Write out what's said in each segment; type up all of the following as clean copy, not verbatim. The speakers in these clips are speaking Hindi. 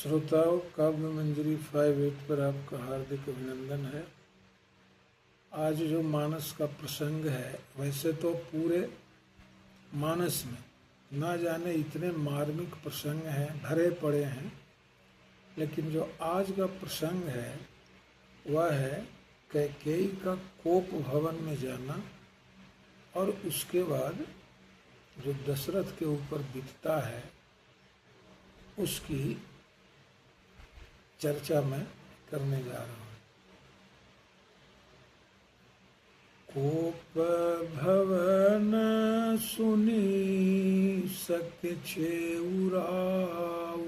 श्रोताओं, काव्य मंजरी 5/8 पर आपका हार्दिक अभिनंदन है। आज जो मानस का प्रसंग है, वैसे तो पूरे मानस में ना जाने इतने मार्मिक प्रसंग हैं, भरे पड़े हैं, लेकिन जो आज का प्रसंग है वह है कैकेयी का कोप भवन में जाना और उसके बाद जो दशरथ के ऊपर बीतता है उसकी चर्चा मैं करने जा रहा हूँ। कोप भवन सुनी सके छेउराऊ,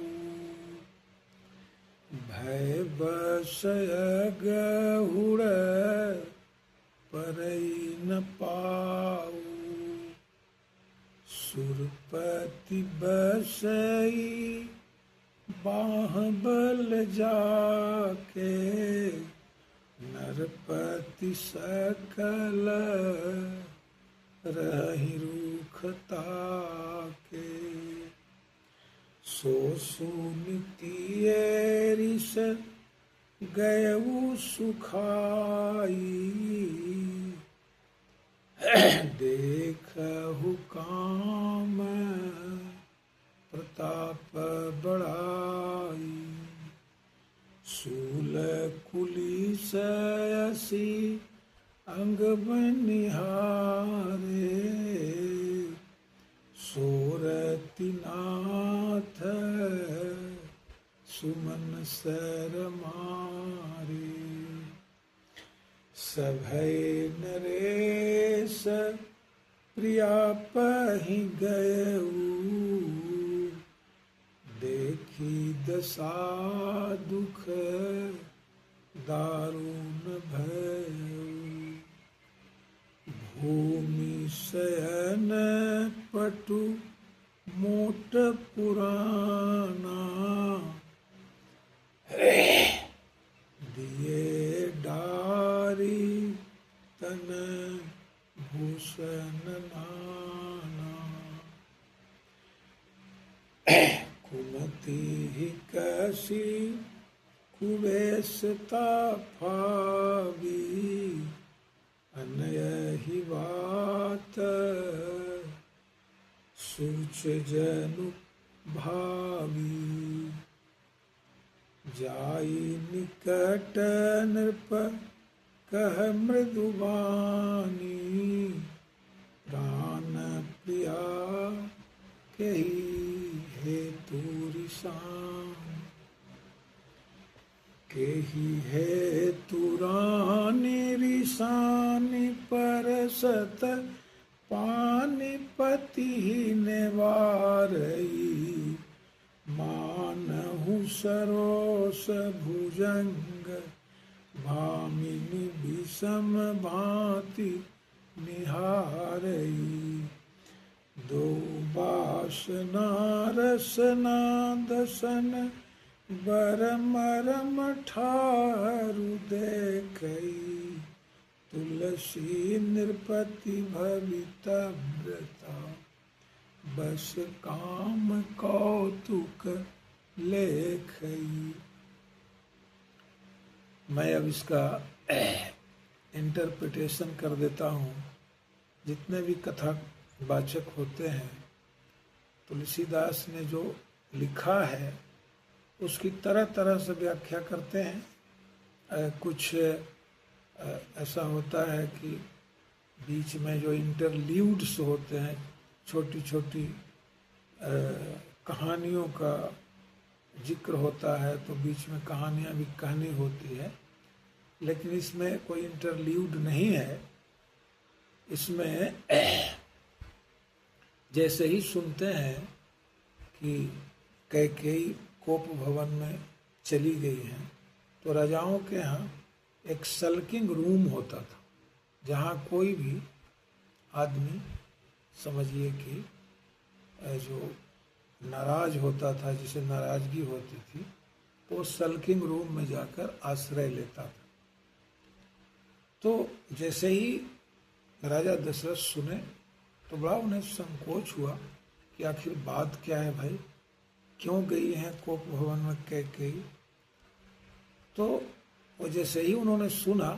भय बसय गहुड़ परई न पाऊ, सुरपति बसई बाहुबल जाके, नरपति सकल रहि रूखता के, सो सुनिति रिस गयउ सुखाई, देखहु काम प्रताप बढ़ाई, शूल कुलिसयसी अंग बनिहारे, सोरति नाथ सुमन सर मारे, सभय नरेश प्रिया पहि गयऊ, देखी दशा दुख दारुण भयऊ, भूमि शयन पटु मोट पुराना, दिए डारी तन भूषण नाना, कुमति ही कसी कुबेसता फावी, अनयहि बात सूच जनु भावी, जाई निकट नृप कह मृदुबानी, प्राण प्रिया केहि हेतु रिसान, केहि हेतु रानी रिसानी, परसत पानिपति निवारई, मानहु सरोस भुजंग, भामिनी विषम भांति निहारई, दो बासना रसना दसन बर मरम ठारु देखई, तुलसी नृपति भविता व्रता, बस काम कौतुक लेखई। मैं अब इसका इंटरप्रिटेशन कर देता हूँ। जितने भी कथा वाचक होते हैं, तुलसीदास ने जो लिखा है उसकी तरह तरह से व्याख्या करते हैं। कुछ ऐसा होता है कि बीच में जो इंटरल्यूड्स होते हैं, छोटी छोटी कहानियों का जिक्र होता है, तो बीच में कहानियाँ भी कहनी होती है, लेकिन इसमें कोई इंटरल्यूड नहीं है। इसमें जैसे ही सुनते हैं कि कैकेयी कोप भवन में चली गई हैं, तो राजाओं के यहाँ एक सल्किंग रूम होता था, जहाँ कोई भी आदमी समझिए कि जो नाराज होता था, जिसे नाराजगी होती थी, तो वो सल्किंग रूम में जाकर आश्रय लेता था। तो जैसे ही राजा दशरथ सुने तो बड़ा उन्हें संकोच हुआ कि आखिर बात क्या है भाई। क्यों गई हैं कोप भवन में कैकेयी? तो वो जैसे ही उन्होंने सुना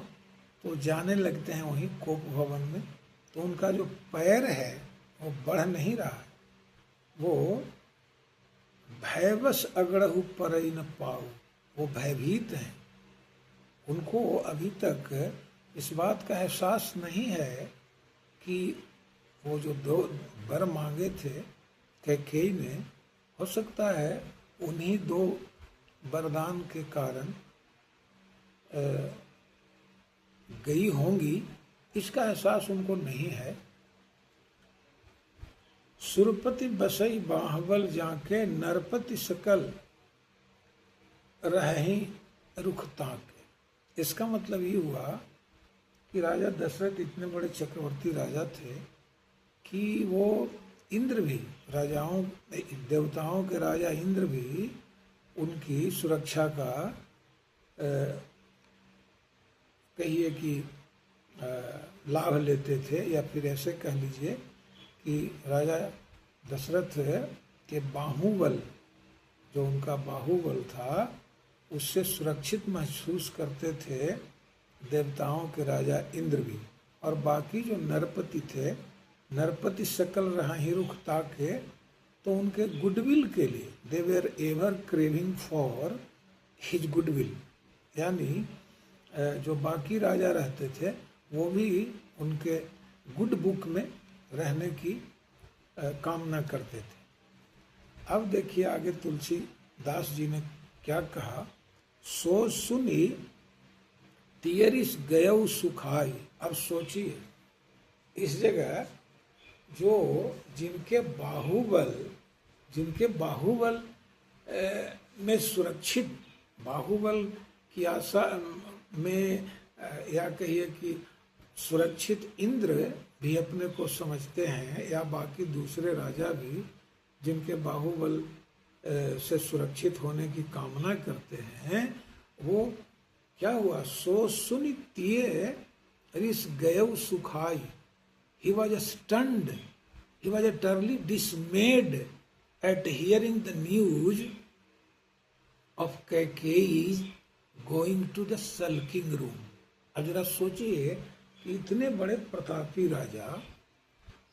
तो जाने लगते हैं वहीं कोप भवन में। तो उनका जो पैर है वो बढ़ नहीं रहा है, वो भयवश अगड़हु परई न पाऊ, वो भयभीत हैं। उनको अभी तक इस बात का एहसास नहीं है कि वो जो 2 वर मांगे थे कैकेयी ने, हो सकता है उन्हीं 2 वरदान के कारण गई होंगी, इसका एहसास उनको नहीं है। सुरपति बसई बाहबल जाके नरपति सकल रही रुख ताके। इसका मतलब ये हुआ कि राजा दशरथ इतने बड़े चक्रवर्ती राजा थे कि वो इंद्र भी, राजाओं देवताओं के राजा इंद्र भी उनकी सुरक्षा का कहिए कि लाभ लेते थे, या फिर ऐसे कह लीजिए कि राजा दशरथ के बाहुबल, जो उनका बाहुबल था, उससे सुरक्षित महसूस करते थे देवताओं के राजा इंद्र भी। और बाकी जो नरपति थे, नरपति सकल रही रुख ताके, तो उनके गुडविल के लिए they were ever craving for his goodwill, यानी जो बाकी राजा रहते थे वो भी उनके गुड बुक में रहने की कामना करते थे। अब देखिए आगे तुलसीदास जी ने क्या कहा, सो सुनी तियरिस गयउ सुखाई। अब सोचिए, इस जगह जो जिनके बाहुबल में सुरक्षित, बाहुबल की आशा में, या कहिए कि सुरक्षित इंद्र भी अपने को समझते हैं, या बाकी दूसरे राजा भी जिनके बाहुबल से सुरक्षित होने की कामना करते हैं, वो क्या हुआ, सो सुनितिये रिस गयउ सुखाई। He was stunned, he was utterly dismayed at hearing the news of Kaikeyi going to the sulking room। अब जरा सोचिए कि इतने बड़े प्रतापी राजा,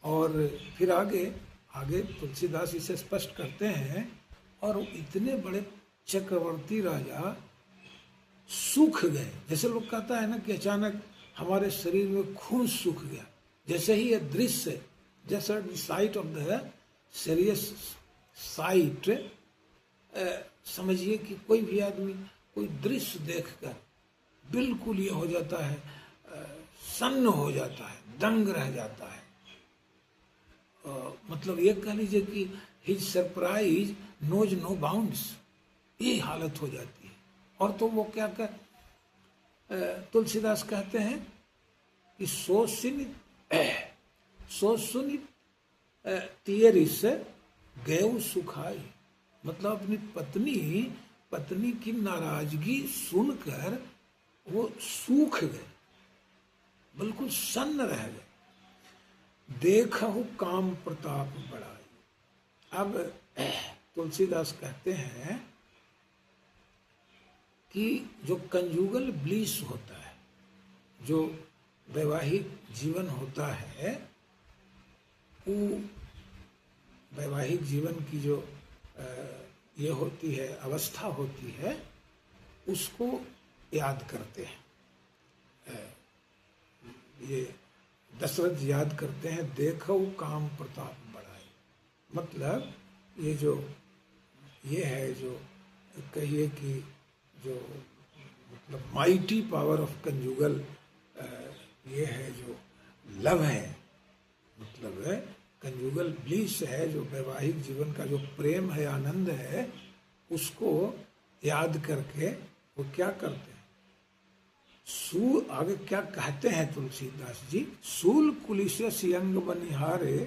और फिर आगे तुलसीदास इसे स्पष्ट करते हैं, और इतने बड़े चक्रवर्ती राजा सूख गए। जैसे लोग कहता है ना कि अचानक हमारे शरीर में खून सूख गया, जैसे ही ये दृश्य, जैसा site of the serious site, समझिए कि कोई भी आदमी कोई दृश्य देखकर बिल्कुल ये हो जाता है, सन्न हो जाता है, दंग रह जाता है। मतलब ये कह लीजिए कि his surprise knows no bounds, ये हालत हो जाती है। और तो वो क्या तुलसीदास कहते हैं कि सो सुनी तियरिस गयउ सुखाई, मतलब अपनी पत्नी की नाराजगी सुनकर वो सूख गए, बिल्कुल सन्न रह गए। देखहु काम प्रताप बढ़ाई। अब तुलसीदास कहते हैं कि जो कंजुगल ब्लिस होता है, जो वैवाहिक जीवन होता है, वो वैवाहिक जीवन की जो ये होती है, अवस्था होती है, उसको याद करते हैं। ये दशरथ याद करते हैं, देखो काम प्रताप बढ़ाए। मतलब ये जो ये है, जो कहिए कि जो मतलब माइटी पावर ऑफ कंजुगल, ये है जो लव है, मतलब है कंजुगल ब्लिस है, जो वैवाहिक जीवन का जो प्रेम है, आनंद है, उसको याद करके वो क्या करते हैं, आगे क्या कहते हैं तुलसीदास जी, सूल कुलिसे सियंग बनिहारे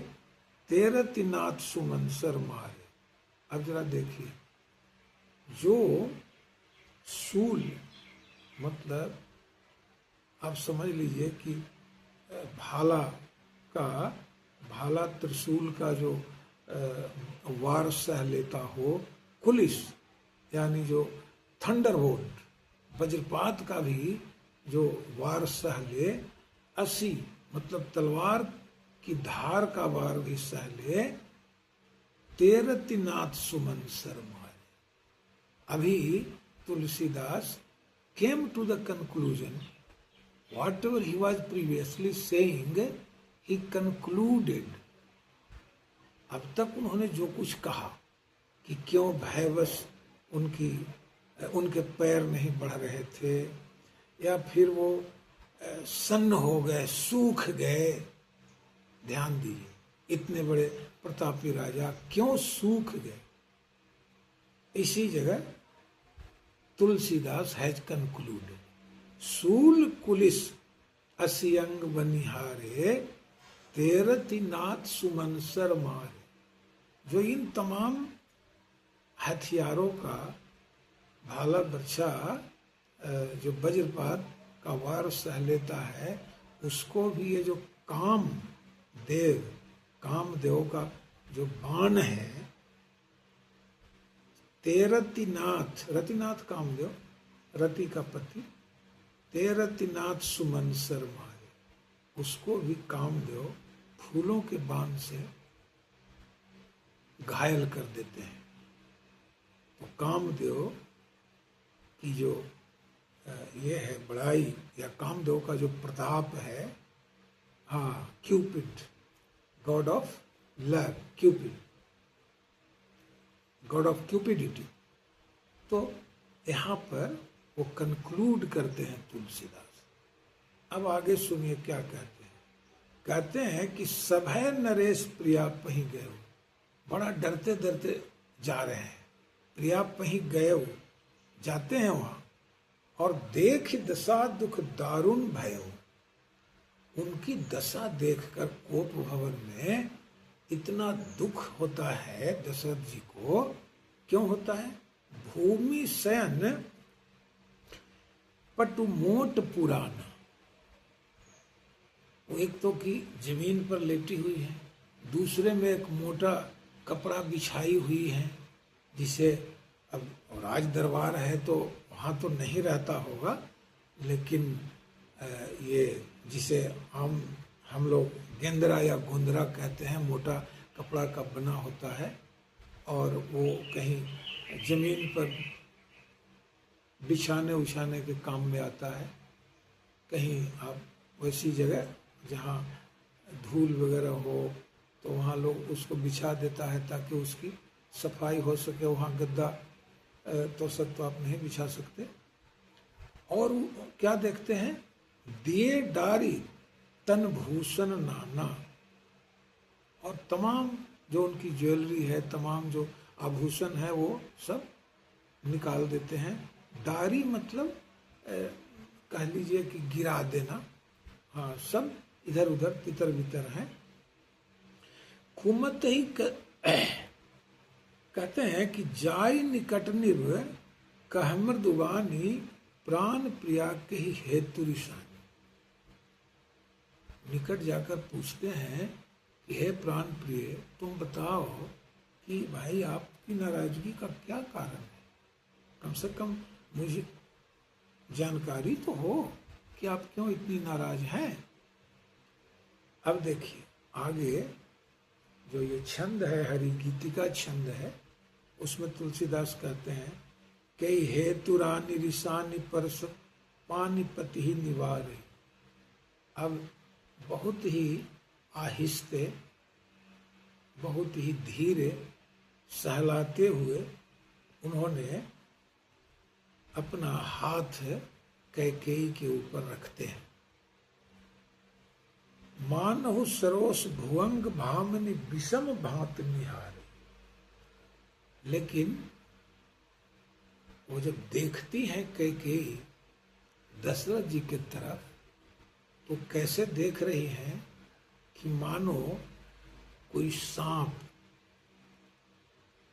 तेरति नाथ सुमनसर मारे। अब जरा देखिए, जो सूल मतलब आप समझ लीजिए कि भाला त्रिशूल का जो वार सह लेता हो, कुलिस यानी जो थंडरबोल्ट वज्रपात का भी जो वार सह ले, असी मतलब तलवार की धार का वार भी सह ले, तेरतिनाथ सुमन सर मारे। अभी Tulsidas came to the conclusion, whatever he was previously saying, he concluded। अब तक उन्होंने जो कुछ कहा कि क्यों भयवश उनके पैर नहीं बढ़ रहे थे, या फिर वो सन्न हो गए, सूख गए। ध्यान दीजिए, इतने बड़े प्रतापी राजा क्यों सूख गए। इसी जगह तुलसीदास हैज कंक्लूडेड, सूल कुलिस असियंग बनिहारे, तेरतिनाथ सुमनसर मारे। जो इन तमाम हथियारों का भाला बर्छा जो वज्रपात का वार सह लेता है, उसको भी ये जो कामदेव का जो बाण है, तेरतिनाथ, रतिनाथ कामदेव, रति का पति, तेरतिनाथ सुमनसर मारे, उसको भी कामदेव फूलों के बाण से घायल कर देते हैं। तो कामदेव की जो ये है बड़ाई, या कामदेव का जो प्रताप है, हाँ, Cupid, God of love, Cupid, God of cupidity. तो यहाँ पर वो कंक्लूड करते हैं तुलसीदास। अब आगे सुनिए क्या कहते हैं। कहते हैं कि सभय नरेश प्रिया पही गए, बड़ा डरते डरते जा रहे हैं, प्रिया पही गए, जाते हैं वहां, और देख दशा दुख दारुण भयो। उनकी दशा देखकर कोप भवन में इतना दुख होता है दशरथ जी को। क्यों होता है? भूमि शयन पटु मोट पुराना। वो एक तो की जमीन पर लेटी हुई है, दूसरे में एक मोटा कपड़ा बिछाई हुई है, जिसे अब राज दरबार है तो वहाँ तो नहीं रहता होगा, लेकिन ये जिसे हम लोग गेंदरा या गोंदरा कहते हैं, मोटा कपड़ा का बना होता है, और वो कहीं जमीन पर बिछाने उछाने के काम में आता है। कहीं आप वैसी जगह जहाँ धूल वगैरह हो तो वहाँ लोग उसको बिछा देता है ताकि उसकी सफाई हो सके। वहाँ गद्दा तो सब तो आप नहीं बिछा सकते। और क्या देखते हैं? दिए डारी तन भूषण नाना, और तमाम जो उनकी ज्वेलरी है, तमाम जो आभूषण है, वो सब निकाल देते हैं। डारी मतलब कह लीजिए कि गिरा देना, हाँ, सब इधर उधर तितर बितर हैं। कुमत ही कहते हैं कि जाय निकट निव कह मृदुवानी, प्राण प्रिया के ही हेतु रिशानी। निकट जाकर पूछते हैं कि हे प्राण प्रिय, तुम बताओ कि भाई आपकी नाराजगी का क्या कारण है? कम से कम मुझे जानकारी तो हो कि आप क्यों इतनी नाराज हैं। अब देखिए आगे जो ये छंद है, हरि गीतिका छंद है, उसमें तुलसीदास कहते हैं कई हेतु रानी रिसानी परस पानीपति ही निवारे। अब बहुत ही आहिस्ते, बहुत ही धीरे सहलाते हुए उन्होंने अपना हाथ कैकेयी के ऊपर रखते हैं। मानहु सरोस भुवंग भामनि विषम भांत निहारे। लेकिन वो जब देखती हैं कैकेयी दशरथ जी की तरफ, तो कैसे देख रही हैं कि मानो कोई सांप,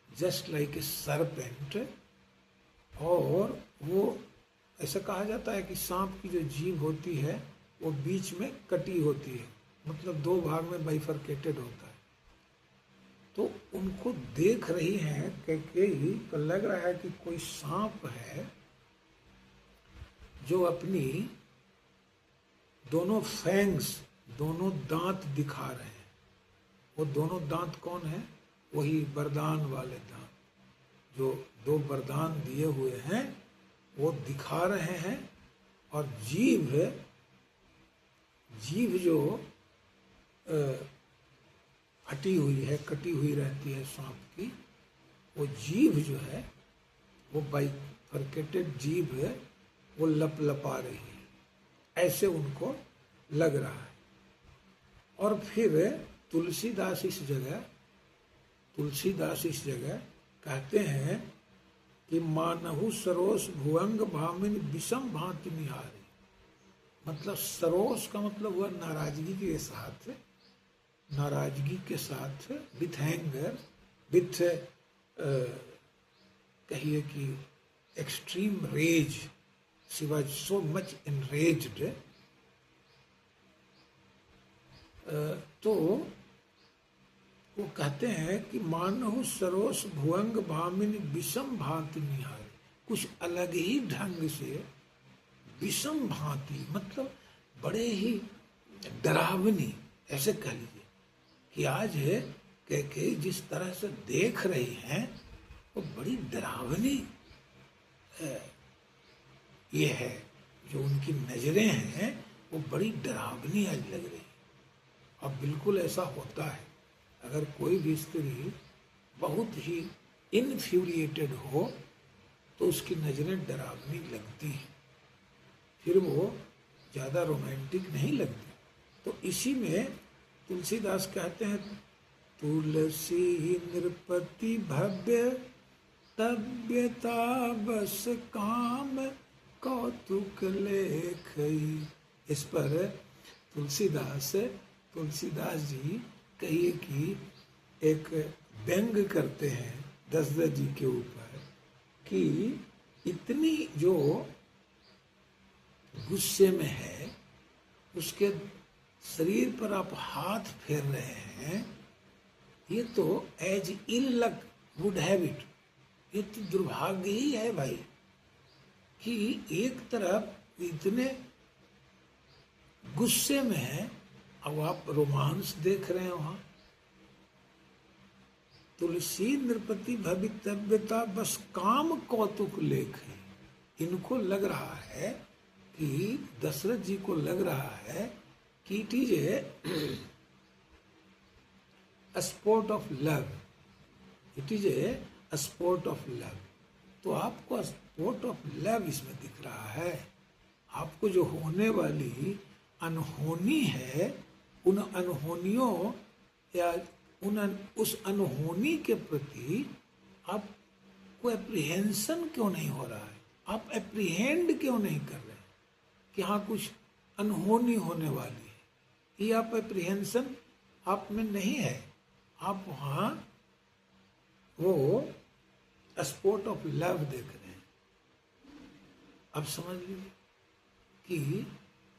जस्ट लाइक ए सरपेंट। और वो ऐसा कहा जाता है कि सांप की जो जीभ होती है वो बीच में कटी होती है, मतलब दो भाग में बाइफरकेटेड होता है। तो उनको देख रही हैं कैकेयी, तो लग रहा है कि कोई सांप है जो अपनी दोनों फैंग्स, दोनों दांत दिखा रहे हैं। वो दोनों दांत कौन है? वही वरदान वाले दांत, जो 2 वरदान दिए हुए हैं वो दिखा रहे हैं। और जीभ जो फटी हुई है, कटी हुई रहती है सांप की, वो जीभ जो है, वो बाइफरकेटेड जीभ है, वो लपलपा रही है, ऐसे उनको लग रहा है। और फिर तुलसीदास इस जगह कहते हैं कि मानहु सरोस भुअंग भामिन विषम भांति निहारी। मतलब सरोस का मतलब हुआ नाराजगी के साथ विथ हैंगर, विथ कहिए कि extreme rage, she was so much enraged. तो वो कहते हैं कि मानहु सरोस भुअंग भामिन विषम भांति निहारी, कुछ अलग ही ढंग से विषम भांति, मतलब बड़े ही डरावनी, ऐसे कह लीजिए कि आज है कैकेयी जिस तरह से देख रही हैं वो बड़ी डरावनी ये है, जो उनकी नजरें हैं वो बड़ी डरावनी आज लग रही है। और बिल्कुल ऐसा होता है, अगर कोई भी स्त्री बहुत ही इन्फ्यूरिएटेड हो तो उसकी नजरें डरावनी लगती हैं, फिर वो ज़्यादा रोमांटिक नहीं लगती। तो इसी में तुलसीदास कहते हैं, तुलसी नृपति भव्य तव्यता बस काम कौतुक लेखई। इस पर तुलसीदास जी कहिए कि एक व्यंग करते हैं दशरथ जी के ऊपर कि इतनी जो गुस्से में है उसके शरीर पर आप हाथ फेर रहे हैं, ये तो as ill luck would have it, ये तो दुर्भाग्य ही है भाई कि एक तरफ इतने गुस्से में है, अब आप रोमांस देख रहे हैं वहां। तुलसी नृपति भवितव्यता बस काम कौतुक लेख है। इनको लग रहा है कि दशरथ जी को लग रहा है कि it is a sport of love, it is a sport of love. तो आपको स्पोर्ट ऑफ लव इसमें दिख रहा है। आपको जो होने वाली अनहोनी है, उन अनहोनियों या उस अनहोनी के प्रति आपको एप्रीहेंशन क्यों नहीं हो रहा है? आप एप्रीहेंड क्यों नहीं कर रहे कि हाँ कुछ अनहोनी होने वाली है? ये आप एप्रीहेंशन आप में नहीं है। आप वहाँ वो स्पोर्ट ऑफ लव देख रहे हैं। अब समझ लीजिए कि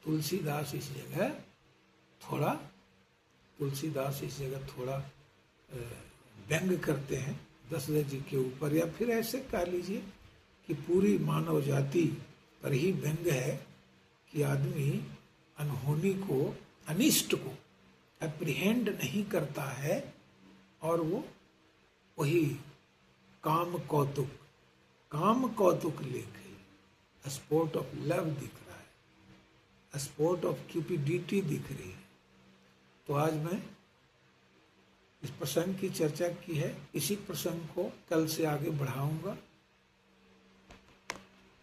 तुलसीदास इस जगह थोड़ा व्यंग करते हैं दशरथ जी के ऊपर, या फिर ऐसे कह लीजिए कि पूरी मानव जाति पर ही व्यंग है कि आदमी अनहोनी को, अनिष्ट को एप्रीहेंड नहीं करता है और वो वही काम कौतुक लेख है। स्पोर्ट ऑफ लव दिख रहा है, स्पोर्ट ऑफ क्यूपिडिटी दिख रही है। तो आज मैं इस प्रसंग की चर्चा की है, इसी प्रसंग को कल से आगे बढ़ाऊंगा।